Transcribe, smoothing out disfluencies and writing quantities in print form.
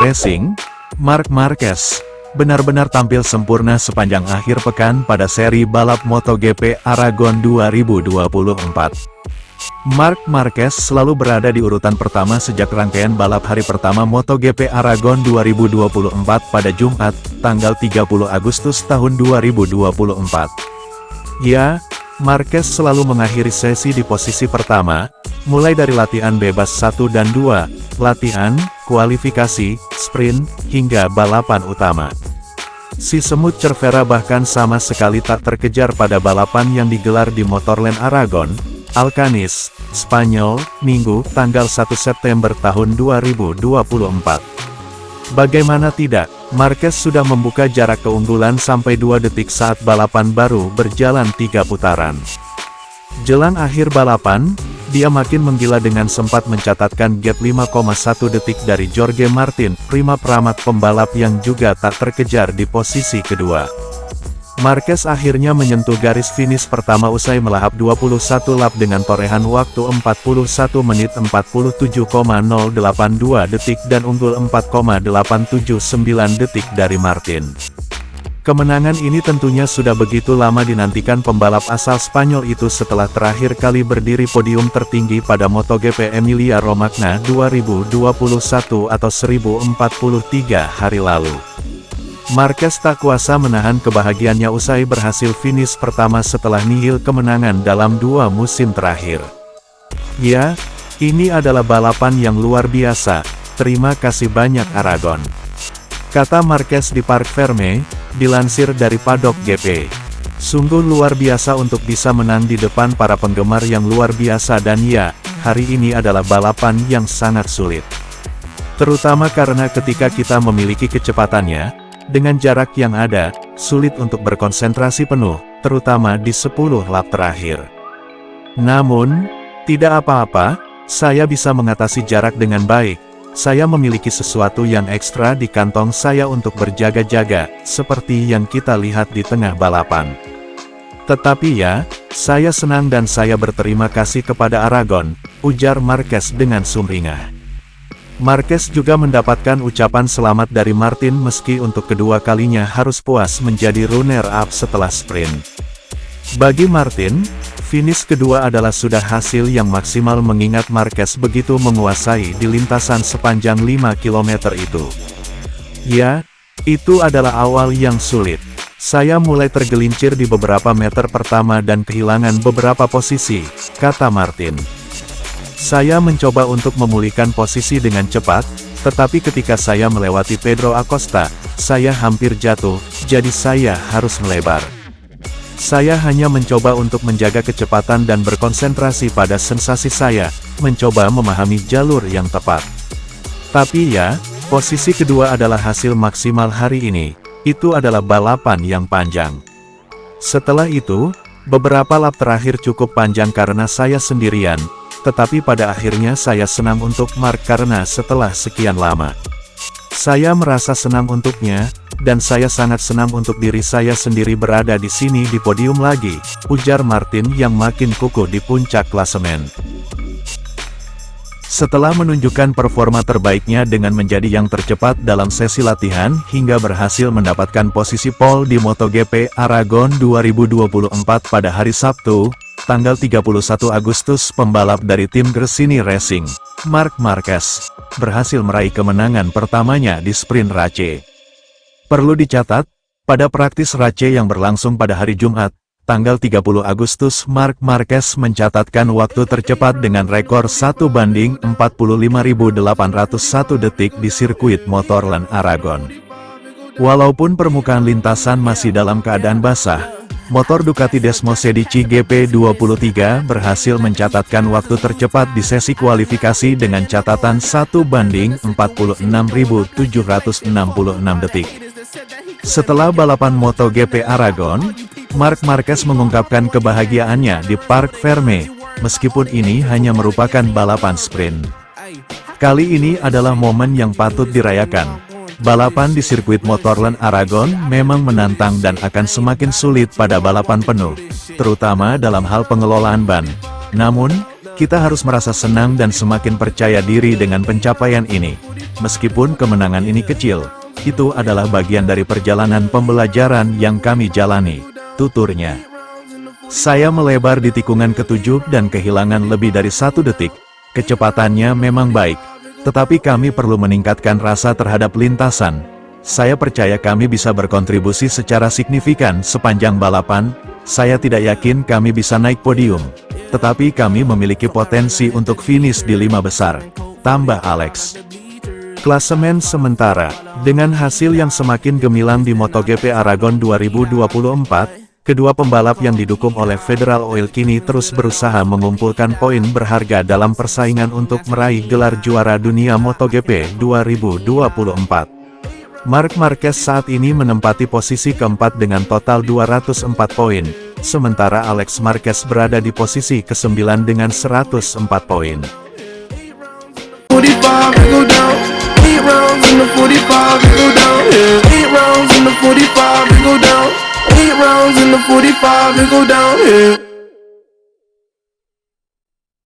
Racing, Marc Marquez, benar-benar tampil sempurna sepanjang akhir pekan pada seri balap MotoGP Aragon 2024. Marc Marquez selalu berada di urutan pertama sejak rangkaian balap hari pertama MotoGP Aragon 2024 pada Jumat, tanggal 30 Agustus tahun 2024. Ya, Marquez selalu mengakhiri sesi di posisi pertama, mulai dari latihan bebas 1 dan 2, latihan, kualifikasi, sprint, hingga balapan utama. Si semut Cervera bahkan sama sekali tak terkejar pada balapan yang digelar di Motorland Aragon, Alcanis, Spanyol, Minggu, tanggal 1 September tahun 2024. Bagaimana tidak, Marquez sudah membuka jarak keunggulan sampai 2 detik saat balapan baru berjalan 3 putaran. Jelang akhir balapan, dia makin menggila dengan sempat mencatatkan gap 5,1 detik dari Jorge Martin, prima pramat pembalap yang juga tak terkejar di posisi kedua. Marquez akhirnya menyentuh garis finish pertama usai melahap 21 lap dengan torehan waktu 41 menit 47,082 detik dan unggul 4,879 detik dari Martin. Kemenangan ini tentunya sudah begitu lama dinantikan pembalap asal Spanyol itu setelah terakhir kali berdiri podium tertinggi pada MotoGP Emilia-Romagna 2021 atau 1043 hari lalu. Marquez tak kuasa menahan kebahagiaannya usai berhasil finish pertama setelah nihil kemenangan dalam 2 musim terakhir. Ya, ini adalah balapan yang luar biasa, terima kasih banyak Aragon, kata Marquez di Parc Ferme, dilansir dari Paddock GP. Sungguh luar biasa untuk bisa menang di depan para penggemar yang luar biasa dan ya, hari ini adalah balapan yang sangat sulit. Terutama karena ketika kita memiliki kecepatannya, dengan jarak yang ada, sulit untuk berkonsentrasi penuh, terutama di 10 lap terakhir. Namun, tidak apa-apa, saya bisa mengatasi jarak dengan baik. Saya memiliki sesuatu yang ekstra di kantong saya untuk berjaga-jaga, seperti yang kita lihat di tengah balapan. Tetapi ya, saya senang dan saya berterima kasih kepada Aragon, ujar Marquez dengan sumringah. Marquez juga mendapatkan ucapan selamat dari Martin meski untuk kedua kalinya harus puas menjadi runner-up setelah sprint. Bagi Martin, finish kedua adalah sudah hasil yang maksimal mengingat Marquez begitu menguasai di lintasan sepanjang 5 km itu. Ya, itu adalah awal yang sulit. Saya mulai tergelincir di beberapa meter pertama dan kehilangan beberapa posisi, kata Martin. Saya mencoba untuk memulihkan posisi dengan cepat, tetapi ketika saya melewati Pedro Acosta, saya hampir jatuh, jadi saya harus melebar. Saya hanya mencoba untuk menjaga kecepatan dan berkonsentrasi pada sensasi saya, mencoba memahami jalur yang tepat. Tapi ya, posisi kedua adalah hasil maksimal hari ini, itu adalah balapan yang panjang. Setelah itu, beberapa lap terakhir cukup panjang karena saya sendirian, tetapi pada akhirnya saya senang untuk Marc karena setelah sekian lama. Saya merasa senang untuknya, dan saya sangat senang untuk diri saya sendiri berada di sini di podium lagi, ujar Martin yang makin kukuh di puncak klasemen. Setelah menunjukkan performa terbaiknya dengan menjadi yang tercepat dalam sesi latihan hingga berhasil mendapatkan posisi pole di MotoGP Aragon 2024 pada hari Sabtu, tanggal 31 Agustus, pembalap dari tim Gresini Racing, Marc Marquez, berhasil meraih kemenangan pertamanya di sprint Race. Perlu dicatat, pada praktis Race yang berlangsung pada hari Jumat, tanggal 30 Agustus, Marc Marquez mencatatkan waktu tercepat dengan rekor 1:45.801 detik di sirkuit Motorland Aragon. Walaupun permukaan lintasan masih dalam keadaan basah, motor Ducati Desmosedici GP23 berhasil mencatatkan waktu tercepat di sesi kualifikasi dengan catatan 1:46.766 detik. Setelah balapan MotoGP Aragon, Marc Marquez mengungkapkan kebahagiaannya di Parc Ferme, meskipun ini hanya merupakan balapan sprint. Kali ini adalah momen yang patut dirayakan. Balapan di sirkuit Motorland Aragon memang menantang dan akan semakin sulit pada balapan penuh, terutama dalam hal pengelolaan ban. Namun, Kita harus merasa senang dan semakin percaya diri dengan pencapaian ini. Meskipun kemenangan ini kecil, itu adalah bagian dari perjalanan pembelajaran yang kami jalani, tuturnya. Saya melebar di tikungan ketujuh dan kehilangan lebih dari 1 detik. Kecepatannya memang baik, tetapi kami perlu meningkatkan rasa terhadap lintasan. Saya percaya kami bisa berkontribusi secara signifikan sepanjang balapan. Saya tidak yakin kami bisa naik podium, tetapi kami memiliki potensi untuk finish di 5 besar, tambah Alex. Klasemen sementara, dengan hasil yang semakin gemilang di MotoGP Aragon 2024, kedua pembalap yang didukung oleh Federal Oil kini terus berusaha mengumpulkan poin berharga dalam persaingan untuk meraih gelar juara dunia MotoGP 2024. Marc Marquez saat ini menempati posisi keempat dengan total 204 poin, sementara Alex Marquez berada di posisi ke-9 dengan 104 poin. 45, go down. 8 rounds in the 45, go down. 8 rounds in the 45, go down. 8 rounds in the 45, go down.